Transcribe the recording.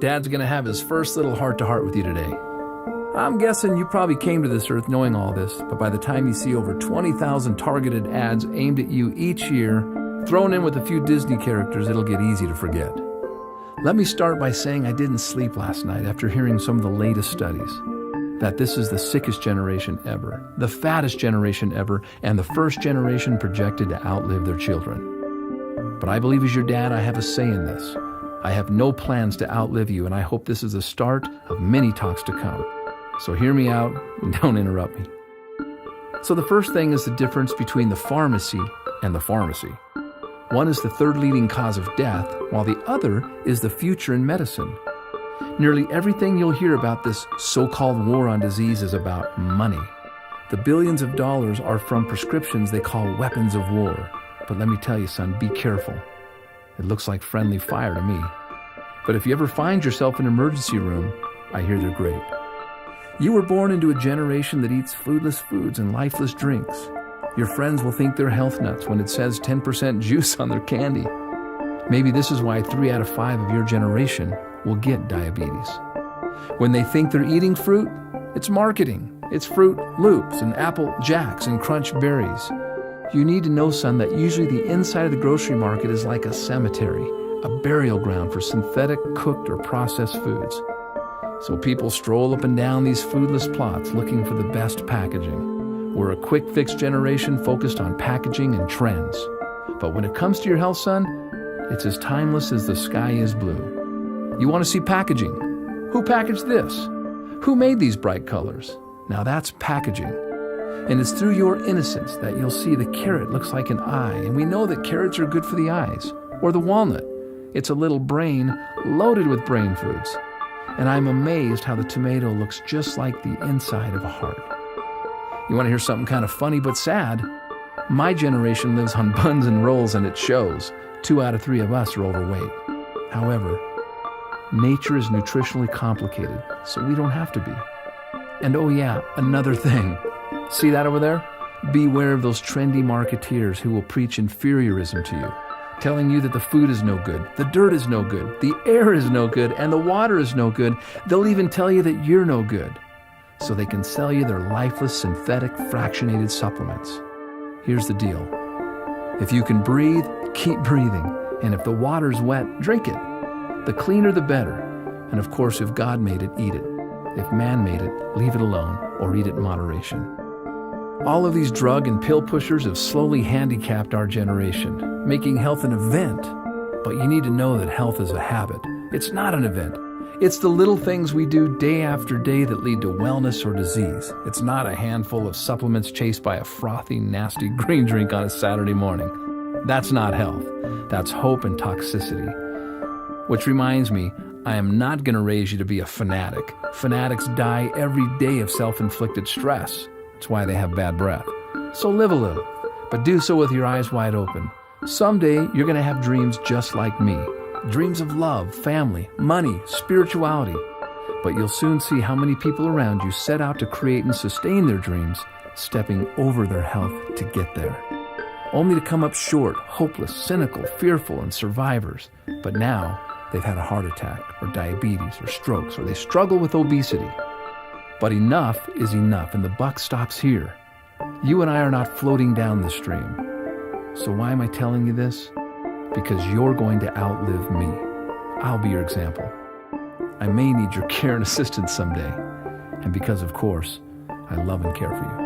Dad's going to have his first little heart-to-heart with you today. I'm guessing you probably came to this earth knowing all this, but by the time you see over 20,000 targeted ads aimed at you each year, thrown in with a few Disney characters, it'll get easy to forget. Let me start by saying I didn't sleep last night after hearing some of the latest studies. That this is the sickest generation ever, the fattest generation ever, and the first generation projected to outlive their children. But I believe as your dad, I have a say in this. I have no plans to outlive you, and I hope this is the start of many talks to come. So hear me out and don't interrupt me. So the first thing is the difference between the pharmacy and the pharmacy. One is the third leading cause of death, while the other is the future in medicine. Nearly everything you'll hear about this so-called war on disease is about money. The billions of dollars are from prescriptions they call weapons of war. But let me tell you, son, be careful. It looks like friendly fire to me. But if you ever find yourself in an emergency room, I hear they're great. You were born into a generation that eats foodless foods and lifeless drinks. Your friends will think they're health nuts when it says 10% juice on their candy. Maybe this is why 3 out of 5 of your generation will get diabetes. When they think they're eating fruit, it's marketing. It's Fruit Loops and Apple Jacks and Crunch Berries. You need to know, son, that usually the inside of the grocery market is like a cemetery, a burial ground for synthetic, cooked, or processed foods. So people stroll up and down these foodless plots looking for the best packaging. We're a quick-fix generation focused on packaging and trends. But when it comes to your health, son, it's as timeless as the sky is blue. You want to see packaging? Who packaged this? Who made these bright colors? Now that's packaging. And it's through your innocence that you'll see the carrot looks like an eye, and we know that carrots are good for the eyes. Or the walnut. It's a little brain loaded with brain foods. And I'm amazed how the tomato looks just like the inside of a heart. You want to hear something kind of funny but sad? My generation lives on buns and rolls, and it shows. 2 out of 3 of us are overweight. However, nature is nutritionally complicated, so we don't have to be. And oh yeah, another thing. See that over there? Beware of those trendy marketeers who will preach inferiorism to you, telling you that the food is no good, the dirt is no good, the air is no good, and the water is no good. They'll even tell you that you're no good, so they can sell you their lifeless, synthetic, fractionated supplements. Here's the deal. If you can breathe, keep breathing. And if the water's wet, drink it. The cleaner, the better. And of course, if God made it, eat it. If man made it, leave it alone or eat it in moderation. All of these drug and pill pushers have slowly handicapped our generation, making health an event. But you need to know that health is a habit. It's not an event. It's the little things we do day after day that lead to wellness or disease. It's not a handful of supplements chased by a frothy, nasty green drink on a Saturday morning. That's not health. That's hope and toxicity. Which reminds me, I am not going to raise you to be a fanatic. Fanatics die every day of self-inflicted stress. That's why they have bad breath. So live a little, but do so with your eyes wide open. Someday, you're going to have dreams just like me. Dreams of love, family, money, spirituality. But you'll soon see how many people around you set out to create and sustain their dreams, stepping over their health to get there. Only to come up short, hopeless, cynical, fearful, and survivors. But now, they've had a heart attack, or diabetes, or strokes, or they struggle with obesity. But enough is enough, and the buck stops here. You and I are not floating down the stream. So why am I telling you this? Because you're going to outlive me. I'll be your example. I may need your care and assistance someday. And because, of course, I love and care for you.